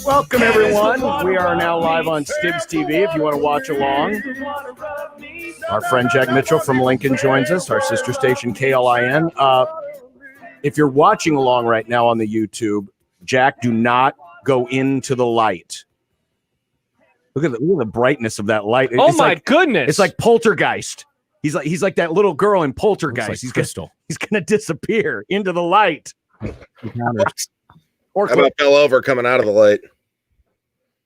Welcome, everyone. We are now live on Stibbs TV if you want to watch along. Our friend Jack Mitchell from Lincoln joins us, our sister station KLIN. If you're watching along right now on the YouTube, Jack, do not go into the light. Look at the brightness of that light. Oh, my goodness. It's like Poltergeist. He's like that little girl in Poltergeist. Like he's crystal. He's going to disappear into the light. Or how about fell over coming out of the light?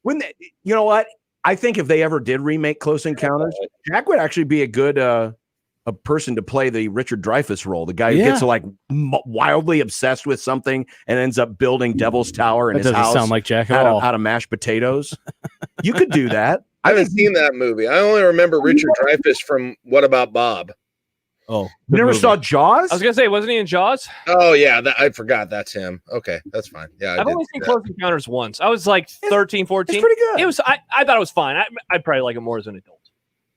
You know what? I think if they ever did remake Close Encounters, Jack would actually be a good a person to play the Richard Dreyfuss role, the guy who gets like wildly obsessed with something and ends up building Devil's Tower in his house. Sound like Jack at all. Out of mashed potatoes. You could do that. I haven't seen that movie. I only remember Richard Dreyfuss from What About Bob? Oh, you never saw Jaws? I was gonna say, wasn't he in Jaws? Oh yeah, I forgot that's him. Okay, that's fine. Yeah, I've only seen Close Encounters once. I was like 13, 14. It's pretty good. It was. I thought it was fine. I'd probably like it more as an adult.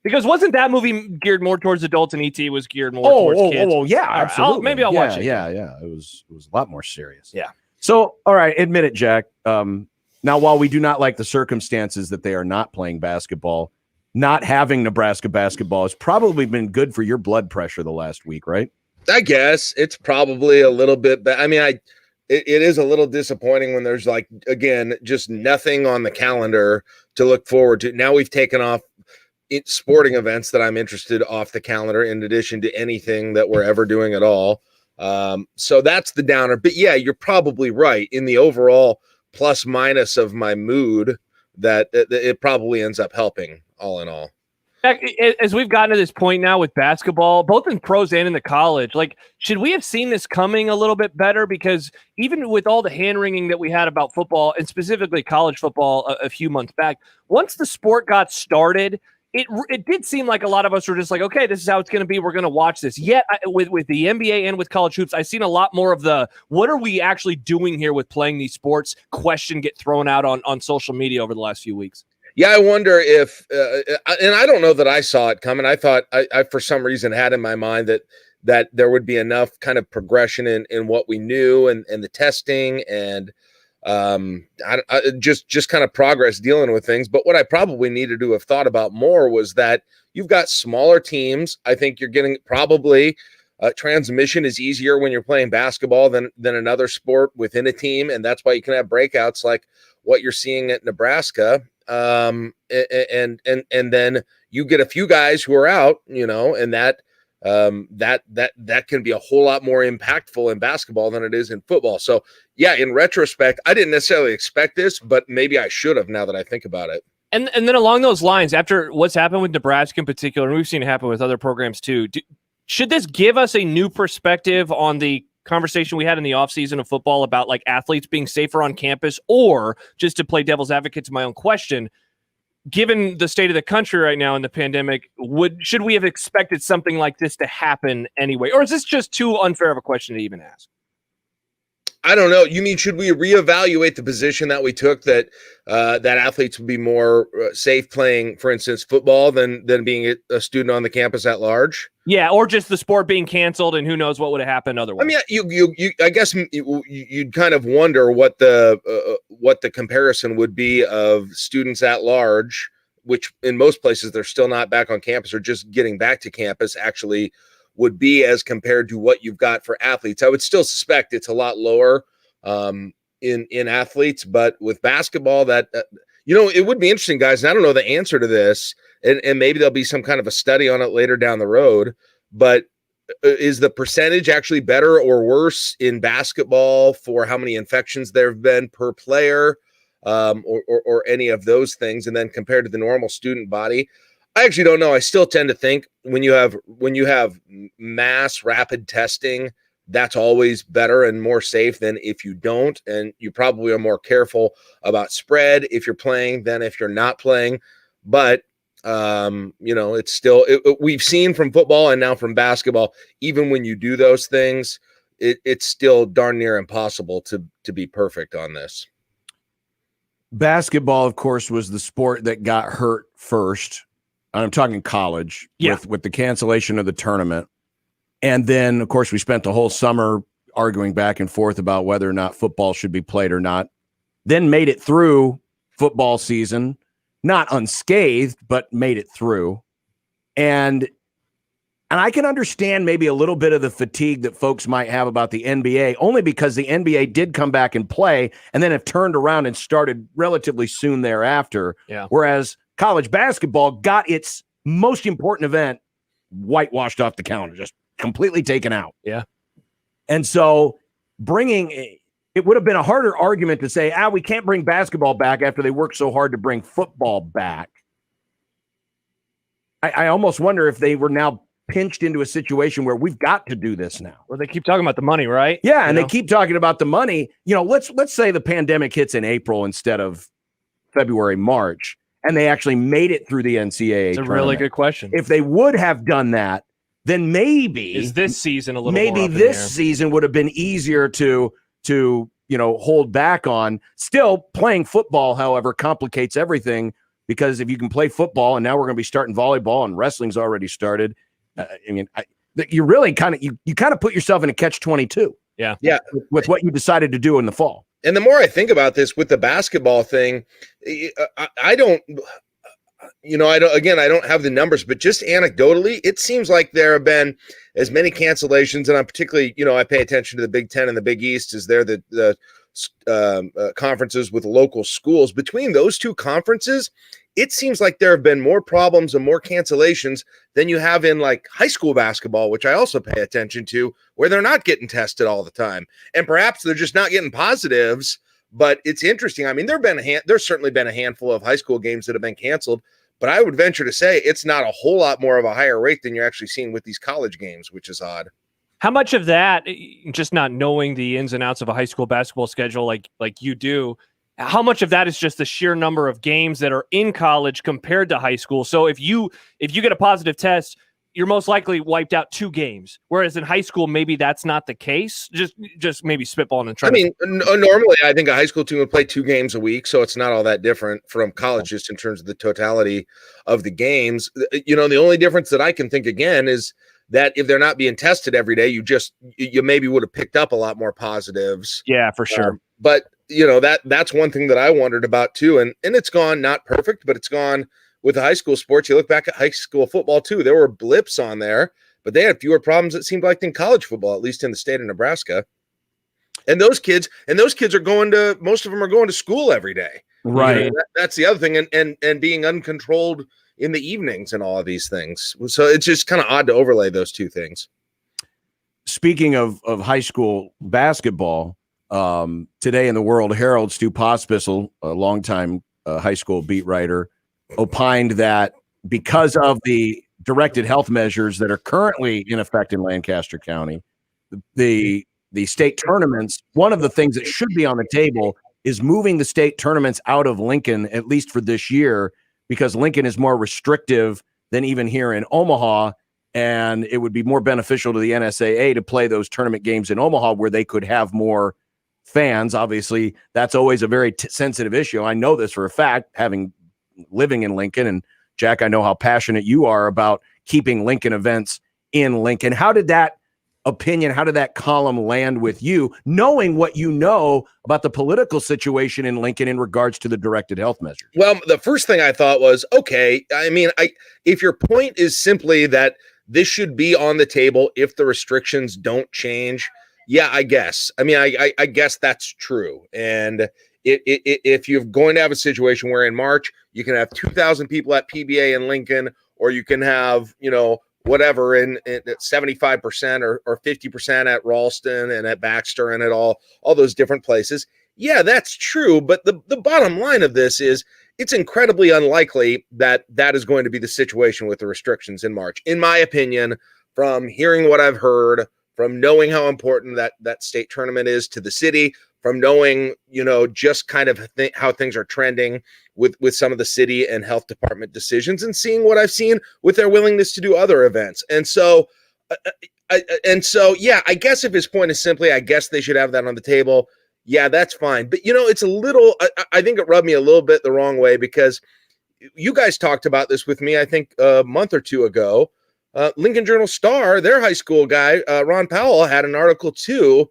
Because wasn't that movie geared more towards adults and E.T. was geared more towards kids? Oh, yeah, absolutely. Maybe I'll watch it. Yeah. It was a lot more serious. Yeah. So, all right, admit it, Jack. Now, while we do not like the circumstances that they are not playing basketball, not having Nebraska basketball has probably been good for your blood pressure the last week, right? I guess it's probably a little bit. I mean, it is a little disappointing when there's like, again, just nothing on the calendar to look forward to. Now we've taken off sporting events that I'm interested off the calendar in addition to anything that we're ever doing at all. So that's the downer. But yeah, you're probably right in the overall plus minus of my mood that it probably ends up helping all in all. As we've gotten to this point now with basketball, both in pros and in the college, like, should we have seen this coming a little bit better? Because even with all the hand-wringing that we had about football, and specifically college football a few months back, once the sport got started, it did seem like a lot of us were just like, okay, this is how it's going to be. We're going to watch this. Yet with the NBA and with college hoops, I've seen a lot more of the what are we actually doing here with playing these sports question get thrown out on social media over the last few weeks. Yeah, I wonder if, and I don't know that I saw it coming. I thought I for some reason had in my mind that there would be enough kind of progression in what we knew and the testing and just kind of progress dealing with things. But what I probably needed to have thought about more was that you've got smaller teams. I think you're getting probably transmission is easier when you're playing basketball than another sport within a team, and that's why you can have breakouts like what you're seeing at Nebraska. And then you get a few guys who are out, and that can be a whole lot more impactful in basketball than it is in football. So yeah, in retrospect, I didn't necessarily expect this, but maybe I should have now that I think about it. And then along those lines, after what's happened with Nebraska in particular, and we've seen it happen with other programs too, should this give us a new perspective on the conversation we had in the offseason of football about like athletes being safer on campus? Or just to play devil's advocate to my own question, given the state of the country right now in the pandemic, should we have expected something like this to happen anyway? Or is this just too unfair of a question to even ask? I don't know. You mean, should we reevaluate the position that we took that athletes would be more safe playing, for instance, football than being a student on the campus at large? Yeah, or just the sport being canceled, and who knows what would have happened otherwise. I mean, you I guess you'd kind of wonder what the comparison would be of students at large, which in most places they're still not back on campus or just getting back to campus, actually would be as compared to what you've got for athletes. I would still suspect it's a lot lower in athletes, but with basketball, that it would be interesting, guys. And I don't know the answer to this, and maybe there'll be some kind of a study on it later down the road. But is the percentage actually better or worse in basketball for how many infections there have been per player, or any of those things? And then compared to the normal student body, I actually don't know. I still tend to think when you have mass rapid testing, that's always better and more safe than if you don't. And you probably are more careful about spread if you're playing than if you're not playing. But, it's still, we've seen from football and now from basketball, even when you do those things, it's still darn near impossible to be perfect on this. Basketball, of course, was the sport that got hurt first. I'm talking college, with the cancellation of the tournament. And then, of course, we spent the whole summer arguing back and forth about whether or not football should be played or not. then made it through football season, not unscathed, but made it through. And I can understand maybe a little bit of the fatigue that folks might have about the NBA, only because the NBA did come back and play and then have turned around and started relatively soon thereafter. Yeah. Whereas college basketball got its most important event whitewashed off the calendar, just completely taken out. Yeah. And so it would have been a harder argument to say, we can't bring basketball back after they worked so hard to bring football back. I almost wonder if they were now pinched into a situation where we've got to do this now. Well, they keep talking about the money, right? Yeah, and they keep talking about the money. Let's say the pandemic hits in April instead of February, March, and they actually made it through the NCAA. It's a really good question. If they would have done that, then maybe is this season a little maybe more this season would have been easier to hold back on. Still, playing football, however, complicates everything, because if you can play football, and now we're going to be starting volleyball and wrestling's already started. You really kind of put yourself in a catch-22. Yeah. With what you decided to do in the fall. And the more I think about this with the basketball thing, I don't have the numbers, but just anecdotally, it seems like there have been as many cancellations, and I'm particularly, I pay attention to the Big Ten and the Big East, as they're the conferences with local schools. Between those two conferences, it seems like there have been more problems and more cancellations than you have in like high school basketball, which I also pay attention to, where they're not getting tested all the time. And perhaps they're just not getting positives, but it's interesting. I mean, there's certainly been a handful of high school games that have been canceled, but I would venture to say it's not a whole lot more of a higher rate than you're actually seeing with these college games, which is odd. How much of that, just not knowing the ins and outs of a high school basketball schedule like you do, how much of that is just the sheer number of games that are in college compared to high school? So if you get a positive test, you're most likely wiped out 2 games, whereas in high school maybe that's not the case. Just maybe spitballing and trying. Normally I think a high school team would play 2 games a week, so it's not all that different from college just in terms of the totality of the games. The only difference that I can think again is that if they're not being tested every day, you maybe would have picked up a lot more positives. Yeah, for sure. But that's one thing that I wondered about too. And it's gone, not perfect, but it's gone with the high school sports. You look back at high school football too, there were blips on there, but they had fewer problems, it seemed like, than college football, at least in the state of Nebraska. And those kids are most of them are going to school every day. Right. That's the other thing. And being uncontrolled in the evenings and all of these things. So it's just kind of odd to overlay those two things. Speaking of high school basketball, today in the World Herald, Stu Pospisil, a longtime high school beat writer, opined that because of the directed health measures that are currently in effect in Lancaster County, the state tournaments, one of the things that should be on the table is moving the state tournaments out of Lincoln, at least for this year, because Lincoln is more restrictive than even here in Omaha, and it would be more beneficial to the NSAA to play those tournament games in Omaha where they could have more fans. Obviously, that's always a very sensitive issue. I know this for a fact, living in Lincoln, and Jack, I know how passionate you are about keeping Lincoln events in Lincoln. How did that column land with you, knowing what you know about the political situation in Lincoln in regards to the directed health measures? Well, the first thing I thought was, okay, I mean, if your point is simply that this should be on the table if the restrictions don't change, yeah, I guess. I mean, I guess that's true. And if you're going to have a situation where in March you can have 2,000 people at PBA in Lincoln, or you can have, whatever in 75% or 50% at Ralston and at Baxter and at all those different places. Yeah, that's true. But the bottom line of this is it's incredibly unlikely that is going to be the situation with the restrictions in March. In my opinion, from hearing what I've heard, from knowing how important that state tournament is to the city, from knowing, just kind of how things are trending with some of the city and health department decisions, and seeing what I've seen with their willingness to do other events. And so, yeah, I guess if his point is simply, I guess they should have that on the table. Yeah, that's fine. But, it's a little, I think it rubbed me a little bit the wrong way, because you guys talked about this with me, I think a month or two ago. Lincoln Journal-Star, their high school guy, Ron Powell, had an article too.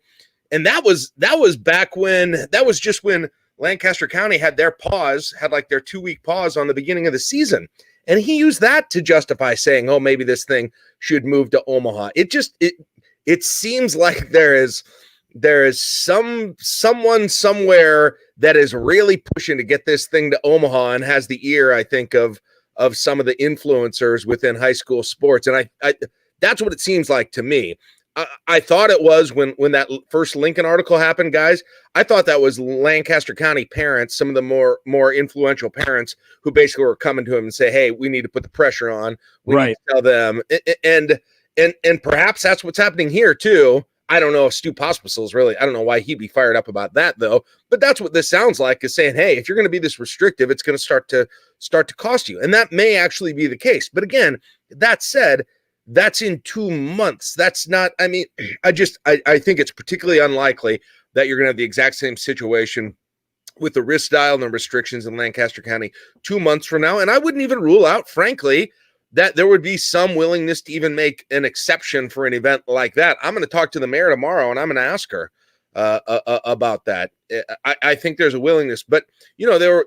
And that was back when, that was just when Lancaster County had their 2-week pause on the beginning of the season. And he used that to justify saying, oh, maybe this thing should move to Omaha. It seems like there is someone somewhere that is really pushing to get this thing to Omaha and has the ear, I think, of some of the influencers within high school sports. And I that's what it seems like to me. I thought it was when that first Lincoln article happened, guys. I thought that was Lancaster County parents, some of the more influential parents who basically were coming to him and say, "Hey, we need to put the pressure on. We need to tell them." And perhaps that's what's happening here too. I don't know if Stu Pospisil is really. I don't know why he'd be fired up about that though. But that's what this sounds like, is saying, "Hey, if you're going to be this restrictive, it's going to start to cost you," and that may actually be the case. But again, that said, that's in 2 months. That's not, I mean, I think it's particularly unlikely that you're going to have the exact same situation with the risk dial and the restrictions in Lancaster County 2 months from now. And I wouldn't even rule out, frankly, that there would be some willingness to even make an exception for an event like that. I'm going to talk to the mayor tomorrow and I'm going to ask her about that. I think there's a willingness, but there's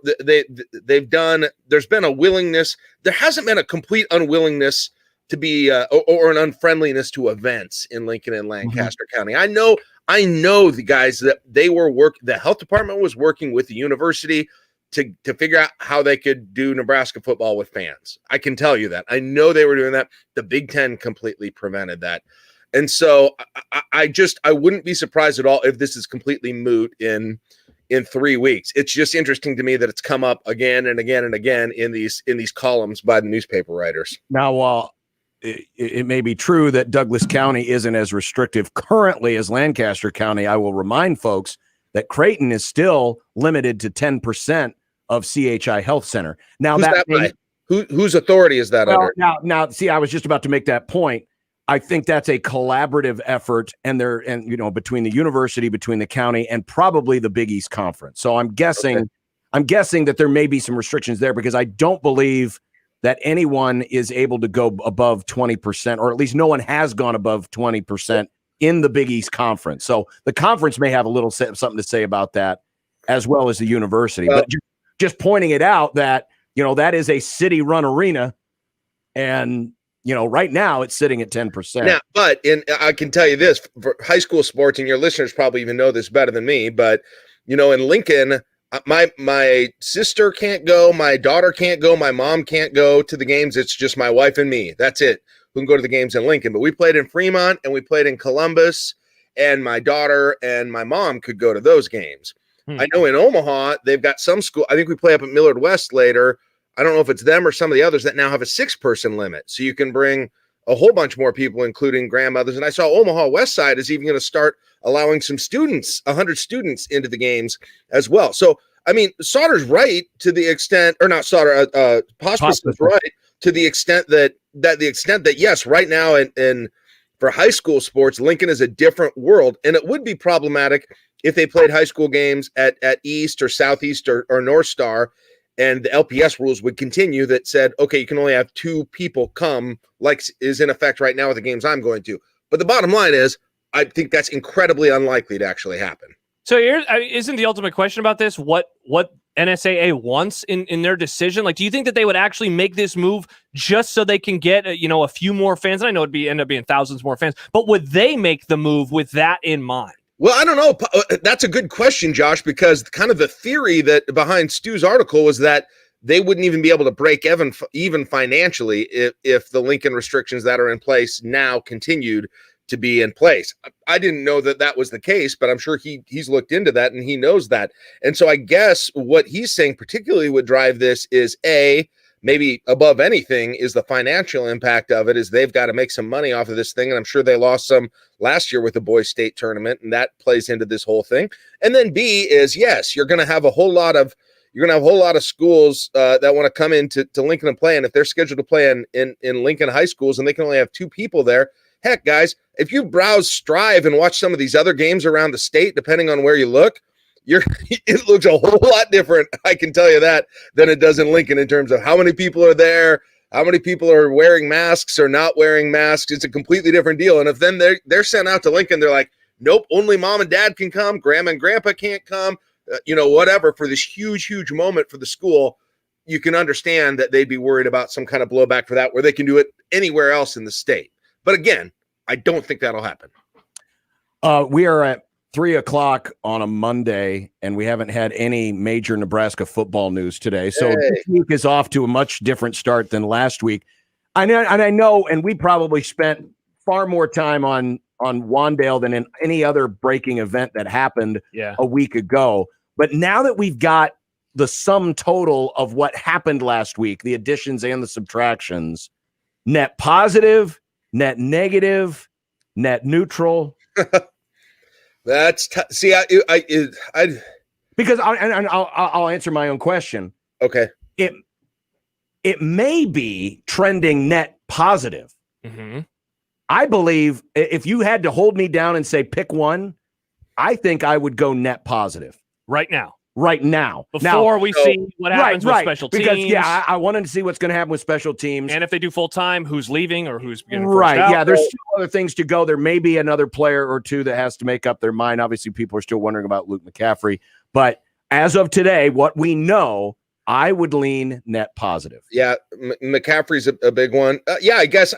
been a willingness. There hasn't been a complete unwillingness to be or an unfriendliness to events in Lincoln and Lancaster County. I know the guys that the health department was working with the university to figure out how they could do Nebraska football with fans. I can tell you that. I know they were doing that. The Big Ten completely prevented that. And so I wouldn't be surprised at all if this is completely moot in 3 weeks. It's just interesting to me that it's come up again and again and again in these columns by the newspaper writers. Now, while it may be true that Douglas County isn't as restrictive currently as Lancaster County, I will remind folks that Creighton is still limited to 10% of CHI Health Center. Now, whose authority is that under? Now, see, I was just about to make that point. I think that's a collaborative effort, and between the university, between the county, and probably the Big East Conference. So I'm guessing that there may be some restrictions there, because I don't believe that anyone is able to go above 20%, or at least no one has gone above 20% in the Big East Conference. So the conference may have a little something to say about that, as well as the university. But just pointing it out that, that is a city-run arena, and, right now it's sitting at 10%. Now, but I can tell you this, for high school sports, and your listeners probably even know this better than me, but, in Lincoln, my sister can't go, my daughter can't go, my mom can't go to the games. It's just my wife and me. That's it, who can go to the games in Lincoln. But we played in Fremont and we played in Columbus, and my daughter and my mom could go to those games. I know in Omaha, they've got some school. I think we play up at Millard West later. I don't know if it's them or some of the others that now have a 6-person limit. So you can bring a whole bunch more people, including grandmothers. And I saw Omaha West Side is even going to start allowing some students, 100 students, into the games as well. So, I mean, Sauter's right to the extent, or not Sauter, Pospisil is right to the extent that yes, right now in for high school sports, Lincoln is a different world, and it would be problematic if they played high school games at East or Southeast or North Star, and the LPS rules would continue that said, okay, you can only have 2 people come, like is in effect right now with the games I'm going to. But the bottom line is, I think that's incredibly unlikely to actually happen. So isn't the ultimate question about this what NSAA wants in their decision? Like, do you think that they would actually make this move just so they can get a few more fans? And I know it'd end up being thousands more fans, but would they make the move with that in mind? Well, I don't know. That's a good question, Josh, because kind of the theory that behind Stu's article was that they wouldn't even be able to break even financially if the Lincoln restrictions that are in place now continued to be in place. I didn't know that was the case, but I'm sure he's looked into that and he knows that. And so I guess what he's saying particularly would drive this is maybe above anything is the financial impact of it, is they've got to make some money off of this thing. And I'm sure they lost some last year with the boys state tournament, and that plays into this whole thing. And then B is, yes, you're going to have a whole lot of schools that want to come into Lincoln and play. And if they're scheduled to play in Lincoln high schools and they can only have 2 people there, heck, guys, if you browse Strive and watch some of these other games around the state, depending on where you look, it looks a whole lot different, I can tell you that, than it does in Lincoln in terms of how many people are there, how many people are wearing masks or not wearing masks. It's a completely different deal. And if then they're sent out to Lincoln, they're like, nope, only mom and dad can come, grandma and grandpa can't come, whatever for this huge moment for the school, you can understand that they'd be worried about some kind of blowback for that, where they can do it anywhere else in the state. But again, I don't think that'll happen. We are at 3:00 on a Monday, and we haven't had any major Nebraska football news today. So this week is off to a much different start than last week. I know, and we probably spent far more time on Wandale than in any other breaking event that happened a week ago. But now that we've got the sum total of what happened last week, the additions and the subtractions, net positive, net negative, net neutral. That's because I'll answer my own question. Okay. It may be trending net positive. Mm-hmm. I believe if you had to hold me down and say pick one, I think I would go net positive right now. Before we see what happens with special teams. Because, I wanted to see what's going to happen with special teams. And if they do full-time, who's leaving or who's getting right. Out. Yeah, there's still other things to go. There may be another player or two that has to make up their mind. Obviously, people are still wondering about Luke McCaffrey. But as of today, what we know, I would lean net positive. Yeah, McCaffrey's a big one. I guess,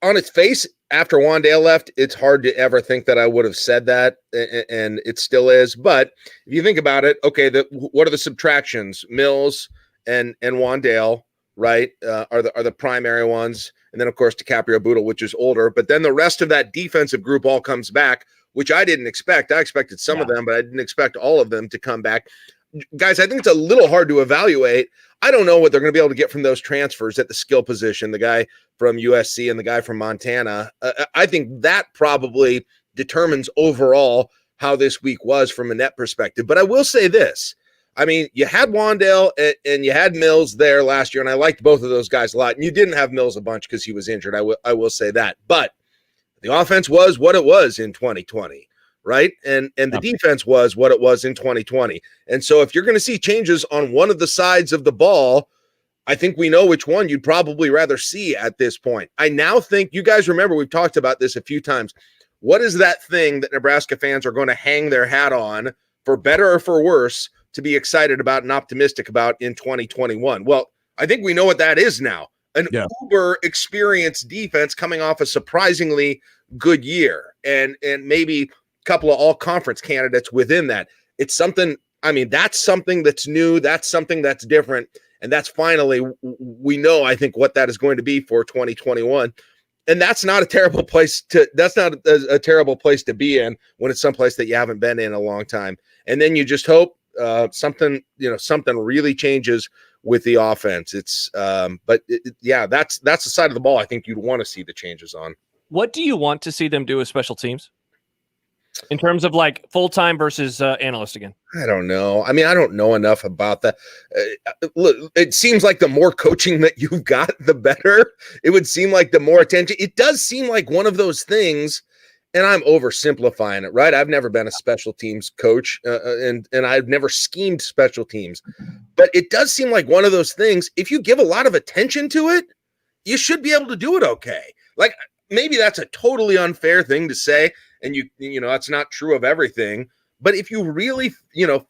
on its face, after Wandale left, it's hard to ever think that I would have said that, and it still is. But if you think about it, okay, what are the subtractions? Mills and Wandale, right, are the primary ones, and then of course DiCaprio Boodle, which is older. But then the rest of that defensive group all comes back, which I didn't expect. I expected some of them, but I didn't expect all of them to come back. Guys, I think it's a little hard to evaluate. I don't know what they're going to be able to get from those transfers at the skill position, the guy from USC and the guy from Montana. I think that probably determines overall how this week was from a net perspective. But I will say this. You had Wandale and you had Mills there last year, and I liked both of those guys a lot. And you didn't have Mills a bunch because he was injured. I will say that. But the offense was what it was in 2020. Right. And the defense was what it was in 2020. And so if you're going to see changes on one of the sides of the ball, I think we know which one you'd probably rather see at this point. I now think you guys remember we've talked about this a few times. What is that thing that Nebraska fans are going to hang their hat on, for better or for worse, to be excited about and optimistic about in 2021? Well, I think we know what that is now. An uber experienced defense coming off a surprisingly good year, and maybe couple of all-conference candidates within that. It's something, that's something that's new. That's something that's different. And that's finally, we know, I think, what that is going to be for 2021. And that's not a terrible place a terrible place to be in when it's someplace that you haven't been in a long time. And then you just hope something really changes with the offense. It's, that's the side of the ball I think you'd want to see the changes on. What do you want to see them do with special teams? In terms of like full-time versus analyst again? I don't know. I don't know enough about that. Look, it seems like the more coaching that you've got, the better. It would seem like the more attention. It does seem like one of those things, and I'm oversimplifying it, right? I've never been a special teams coach, and I've never schemed special teams. But it does seem like one of those things, if you give a lot of attention to it, you should be able to do it okay. Like, maybe that's a totally unfair thing to say, and you that's not true of everything. But if you really,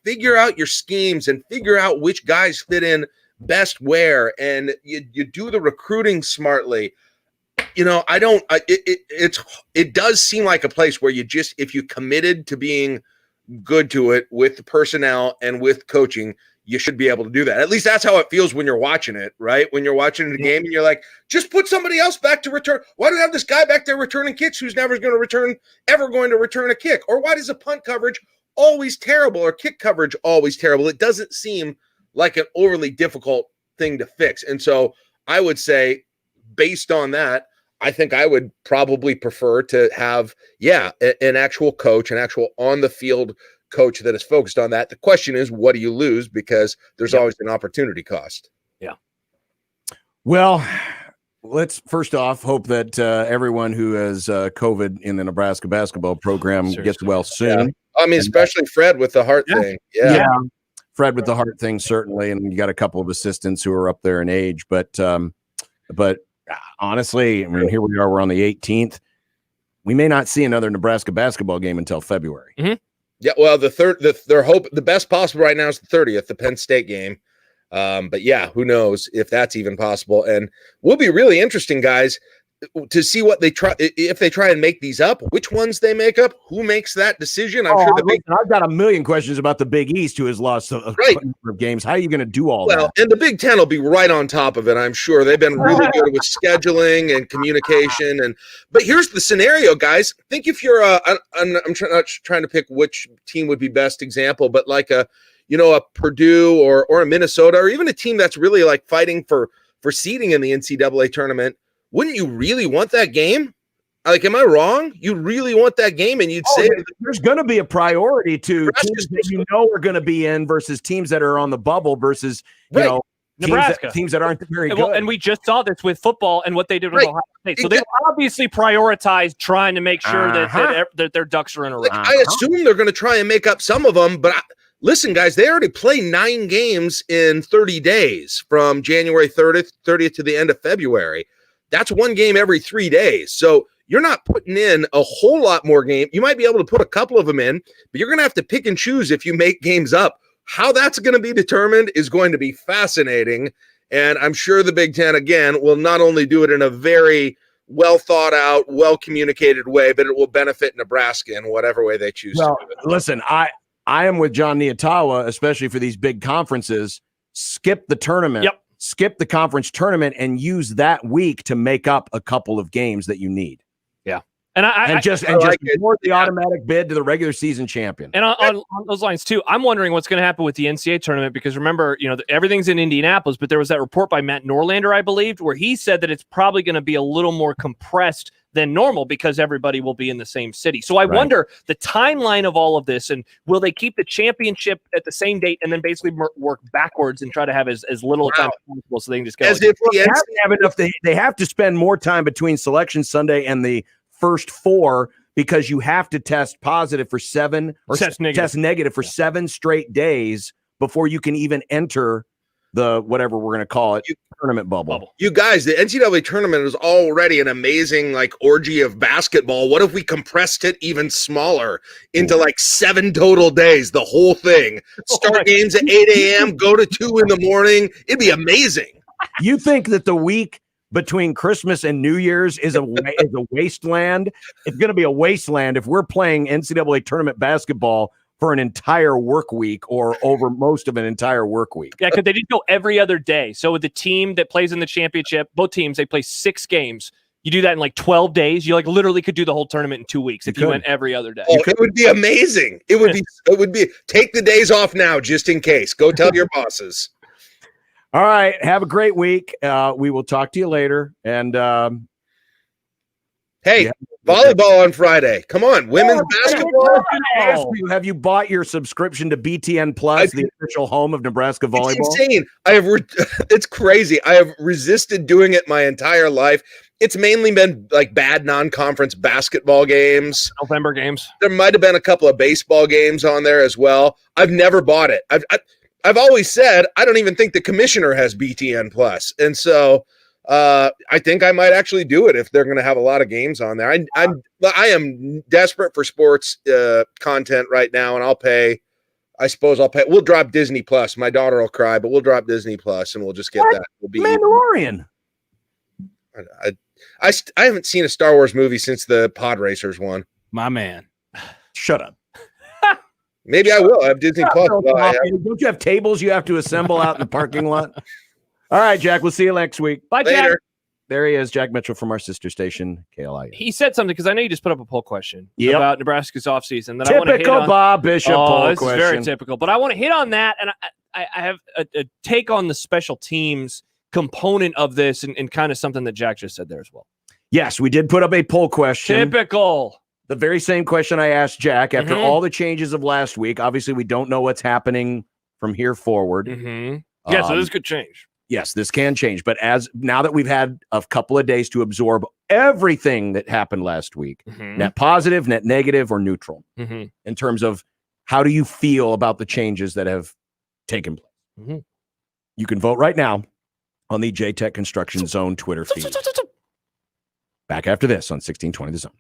figure out your schemes and figure out which guys fit in best where, and you do the recruiting smartly, it does seem like a place where if you committed to being good to it with the personnel and with coaching, you should be able to do that. At least that's how it feels when you're watching it, right? When you're watching the game and you're like, just put somebody else back to return. Why do we have this guy back there returning kicks who's never going to return a kick? Or why does a punt coverage always terrible or kick coverage always terrible? It doesn't seem like an overly difficult thing to fix. And so I would say, based on that, I think I would probably prefer to have, an actual coach, an actual on the field coach that is focused on that. The question is, what do you lose? Because there's always an opportunity cost. Yeah. Well, let's first off hope that everyone who has COVID in the Nebraska basketball program gets well soon. Yeah. Especially Fred with the heart thing. Yeah. Fred with the heart thing, certainly. And you got a couple of assistants who are up there in age, but honestly, here we are, we're on the 18th. We may not see another Nebraska basketball game until February. Mm-hmm. Yeah, well, the best possible right now is the 30th, the Penn State game. But yeah, who knows if that's even possible? And will be really interesting, guys, to see what they try, if they try and make these up, which ones they make up, who makes that decision. I'm sure I've got a million questions about the Big East, who has lost a number of games. How are you going to do all that? Well, and the Big Ten will be right on top of it, I'm sure. They've been really good with scheduling and communication. But here's the scenario, guys. Think if you're I'm not trying to pick which team would be best example, but like a Purdue or a Minnesota, or even a team that's really like fighting for seeding in the NCAA tournament. Wouldn't you really want that game? Like, am I wrong? You really want that game, and you'd say there's going to be a priority to teams that are going to be in versus teams that are on the bubble versus Nebraska teams that aren't very good. Well, and we just saw this with football and what they did with Ohio State. So they obviously prioritized trying to make sure that their ducks are in a row. I assume they're going to try and make up some of them, but listen, guys, they already play 9 games in 30 days from January 30th to the end of February. That's 1 game every 3 days. So you're not putting in a whole lot more game. You might be able to put a couple of them in, but you're going to have to pick and choose if you make games up. How that's going to be determined is going to be fascinating. And I'm sure the Big Ten, again, will not only do it in a very well thought out, well communicated way, but it will benefit Nebraska in whatever way they choose to do it. Listen, I am with John Niatawa, especially for these big conferences. Skip the tournament. Yep. Skip the conference tournament and use that week to make up a couple of games that you need. Yeah. And just award the automatic bid to the regular season champion. And on those lines too, I'm wondering what's going to happen with the NCAA tournament, because remember, everything's in Indianapolis, but there was that report by Matt Norlander, I believed, where he said that it's probably going to be a little more compressed than normal because everybody will be in the same city. So I wonder the timeline of all of this, and will they keep the championship at the same date and then basically work backwards and try to have as little time as possible so they can just go. They have to spend more time between Selection Sunday and the first 4 because you have to test positive for 7 or test negative for 7 straight days before you can even enter the whatever we're going to call it, tournament bubble. You guys, the NCAA tournament is already an amazing orgy of basketball. What if we compressed it even smaller into 7 total days, the whole thing? Start games at 8 a.m., go to 2 in the morning. It'd be amazing. You think that the week between Christmas and New Year's is a wasteland? It's going to be a wasteland if we're playing NCAA tournament basketball for an entire work week or over most of an entire work week. Yeah, because they didn't go every other day. So with the team that plays in the championship, both teams, they play 6 games. You do that in 12 days. You literally could do the whole tournament in 2 weeks if you went every other day. Oh, it would be amazing. It would be take the days off now just in case. Go tell your bosses. All right. Have a great week. We will talk to you later. And hey, volleyball on Friday. Come on, women's basketball. Have you bought your subscription to BTN Plus, the official home of Nebraska volleyball? It's insane. It's crazy. I have resisted doing it my entire life. It's mainly been bad non-conference basketball games, November games. There might have been a couple of baseball games on there as well. I've never bought it. I've always said I don't even think the commissioner has BTN Plus, and so I think I might actually do it if they're going to have a lot of games on there. I am desperate for sports content right now, and I'll pay. I suppose I'll pay. We'll drop Disney Plus. My daughter will cry, but we'll drop Disney Plus, and we'll just get that. We'll be Mandalorian. I haven't seen a Star Wars movie since the Pod Racers one. My man, shut up. Maybe I will. I have Disney Plus. Don't you have tables you have to assemble out in the parking lot? All right, Jack. We'll see you next week. Bye, Jack. Later. There he is, Jack Mitchell from our sister station, KLIN. He said something because I know you just put up a poll question about Nebraska's offseason. That typical I want to hit on. Bob Bishop poll this question. Is very typical. But I want to hit on that, and I have a take on the special teams component of this, and kind of something that Jack just said there as well. Yes, we did put up a poll question. Typical. The very same question I asked Jack after all the changes of last week. Obviously, we don't know what's happening from here forward. Yeah, so this could change. Yes, this can change. But now that we've had a couple of days to absorb everything that happened last week, net positive, net negative, or neutral, in terms of how do you feel about the changes that have taken place? You can vote right now on the JTech Construction Zone Twitter feed. Back after this on 1620 The Zone.